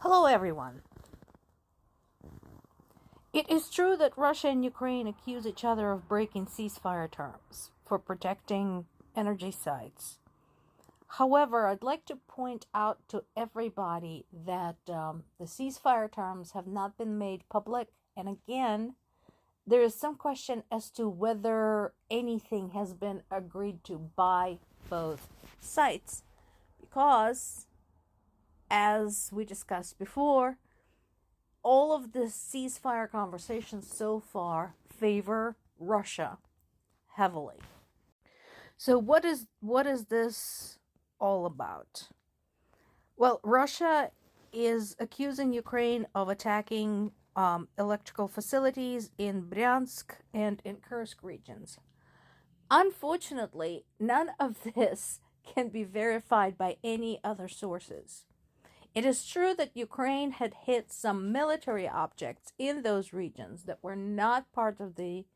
Hello, everyone. It is true that Russia and Ukraine accuse each other of breaking ceasefire terms for protecting energy sites. However, I'd like to point out to everybody that the ceasefire terms have not been made public, and again, there is some question as to whether anything has been agreed to by both sides, because, as we discussed before, all of the ceasefire conversations so far favor Russia heavily. So what is this all about? Well, Russia is accusing Ukraine of attacking electrical facilities in Bryansk and in Kursk regions. Unfortunately, none of this can be verified by any other sources. It is true that Ukraine had hit some military objects in those regions that were not part of the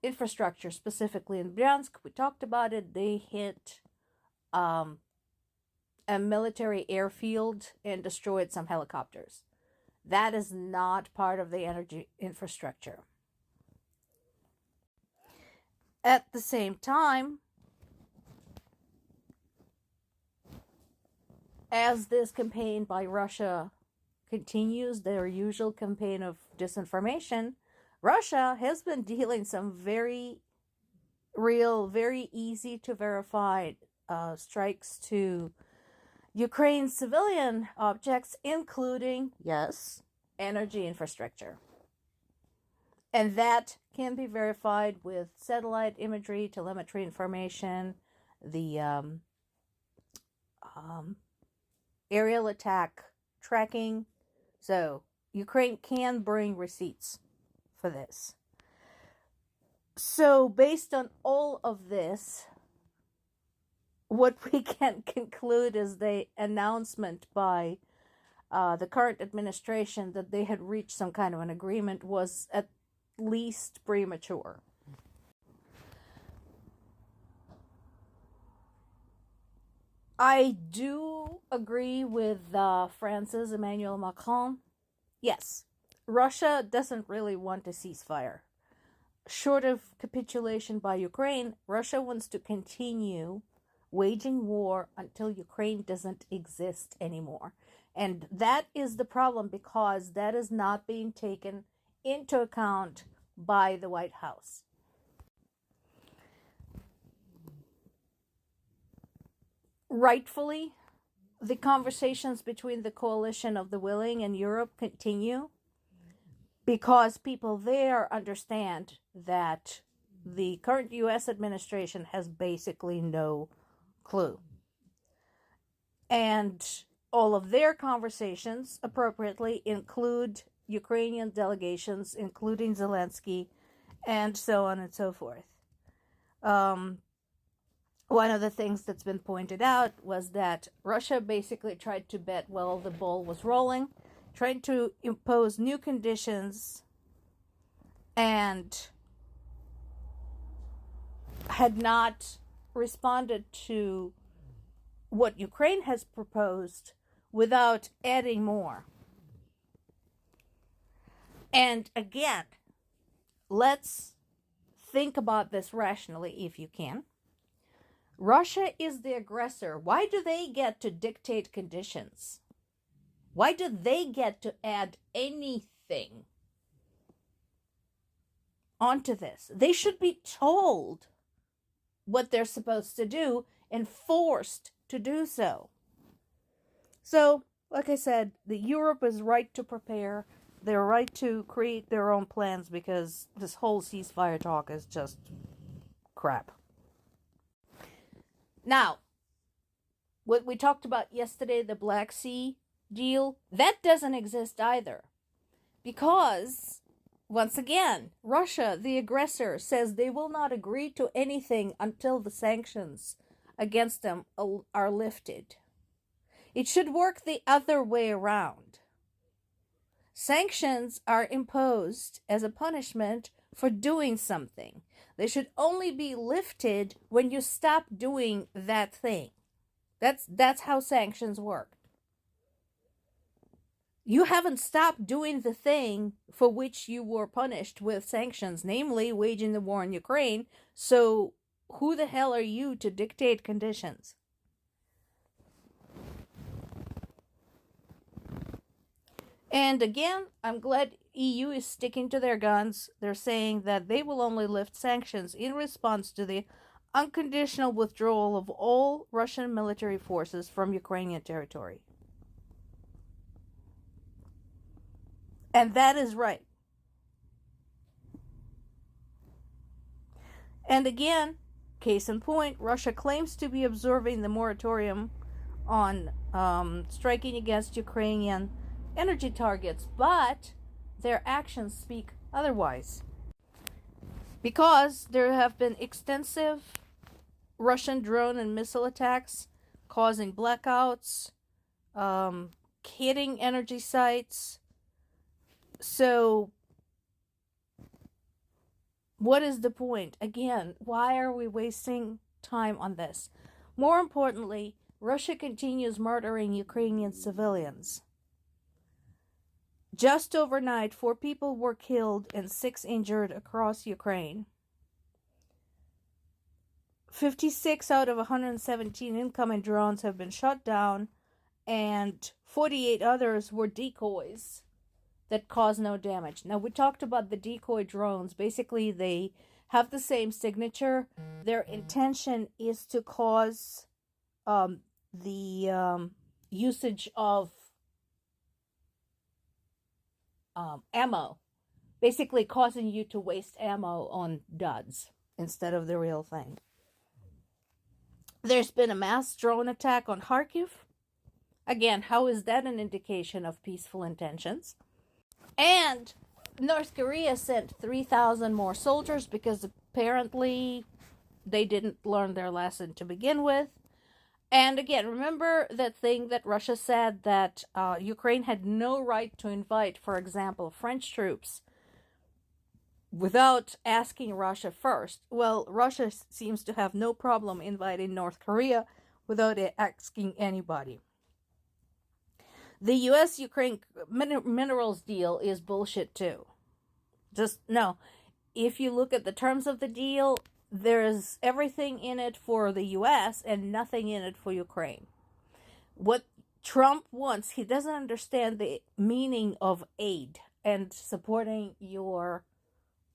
infrastructure, specifically in Bryansk. We talked about it. They hit a military airfield and destroyed some helicopters. That is not part of the energy infrastructure. At the same time, as this campaign by Russia continues, their usual campaign of disinformation, Russia has been dealing some very real, very easy to verify strikes to Ukraine's civilian objects, including, yes, energy infrastructure. And that can be verified with satellite imagery, telemetry information, the aerial attack tracking. So Ukraine can bring receipts for this. So based on all of this, what we can conclude is the announcement by the current administration that they had reached some kind of an agreement was at least premature. I do agree with France's Emmanuel Macron. Yes, Russia doesn't really want a ceasefire. Short of capitulation by Ukraine, Russia wants to continue waging war until Ukraine doesn't exist anymore. And that is the problem, because that is not being taken into account by the White House. Rightfully, the conversations between the coalition of the willing and Europe continue, because people there understand that the current US administration has basically no clue. And all of their conversations appropriately include Ukrainian delegations, including Zelensky, and so on and so forth. One of the things that's been pointed out was that Russia basically tried to bet while the ball was rolling, trying to impose new conditions, and had not responded to what Ukraine has proposed without adding more. And again, let's think about this rationally if you can. Russia is the aggressor. Why do they get to dictate conditions? Why do they get to add anything onto this? They should be told what they're supposed to do and forced to do so. So, like I said, the Europe is right to prepare. They're right to create their own plans, because this whole ceasefire talk is just crap. Now, what we talked about yesterday, the Black Sea deal, that doesn't exist either. Because, once again, Russia, the aggressor, says they will not agree to anything until the sanctions against them are lifted. It should work the other way around. Sanctions are imposed as a punishment for doing something. They should only be lifted when you stop doing that thing. That's how sanctions work. You haven't stopped doing the thing for which you were punished with sanctions, namely waging the war in Ukraine. So who the hell are you to dictate conditions? And again, I'm glad EU is sticking to their guns. They're saying that they will only lift sanctions in response to the unconditional withdrawal of all Russian military forces from Ukrainian territory. And that is right. And again, case in point, Russia claims to be observing the moratorium on striking against Ukrainian energy targets, but their actions speak otherwise. Because there have been extensive Russian drone and missile attacks causing blackouts, hitting energy sites. So what is the point? Again, why are we wasting time on this? More importantly, Russia continues murdering Ukrainian civilians. Just overnight, 4 people were killed and 6 injured across Ukraine. 56 out of 117 incoming drones have been shot down, and 48 others were decoys that caused no damage. Now, we talked about the decoy drones. Basically, they have the same signature. Their intention is to cause the usage of ammo, basically causing you to waste ammo on duds instead of the real thing. There's been a mass drone attack on Kharkiv. Again, how is that an indication of peaceful intentions? And North Korea sent 3,000 more soldiers because apparently they didn't learn their lesson to begin with. And again, remember that thing that Russia said that Ukraine had no right to invite, for example, French troops without asking Russia first. Well, Russia seems to have no problem inviting North Korea without asking anybody. The U.S.-Ukraine minerals deal is bullshit too. Just no. If you look at the terms of the deal, there's everything in it for the U.S. and nothing in it for Ukraine. What Trump wants, he doesn't understand the meaning of aid and supporting your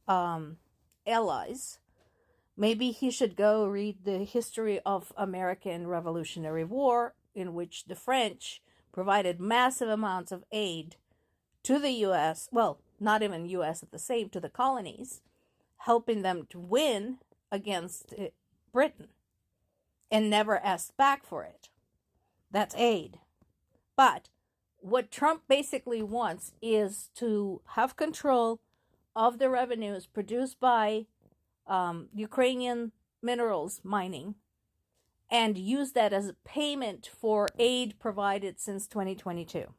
allies. Maybe he should go read the history of American Revolutionary War, in which the French provided massive amounts of aid to the U.S., well, not even U.S. at the same, to the colonies, helping them to win against Britain, and never asked back for it. That's aid. But what Trump basically wants is to have control of the revenues produced by Ukrainian minerals mining and use that as a payment for aid provided since 2022.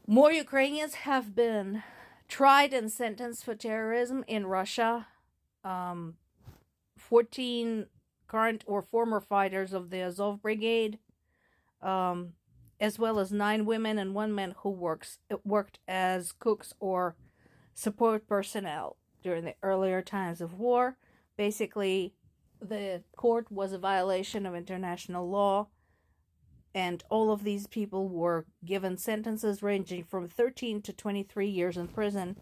More Ukrainians have been tried and sentenced for terrorism in Russia. 14 current or former fighters of the Azov Brigade, as well as 9 women and 1 man who worked as cooks or support personnel during the earlier times of war. Basically, the court was a violation of international law, and all of these people were given sentences ranging from 13 to 23 years in prison,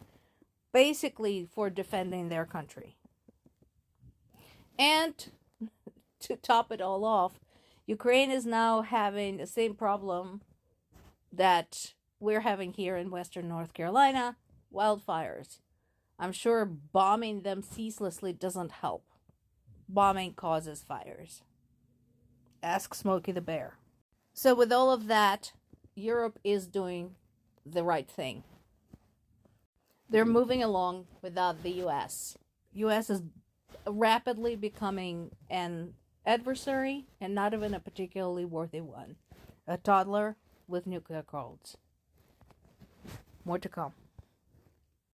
basically for defending their country. And to top it all off, Ukraine is now having the same problem that we're having here in Western North Carolina, wildfires. I'm sure bombing them ceaselessly doesn't help. Bombing causes fires. Ask Smokey the Bear. So with all of that, Europe is doing the right thing. They're moving along without the U.S. U.S. is rapidly becoming an adversary, and not even a particularly worthy one. A toddler with nuclear codes. More to come.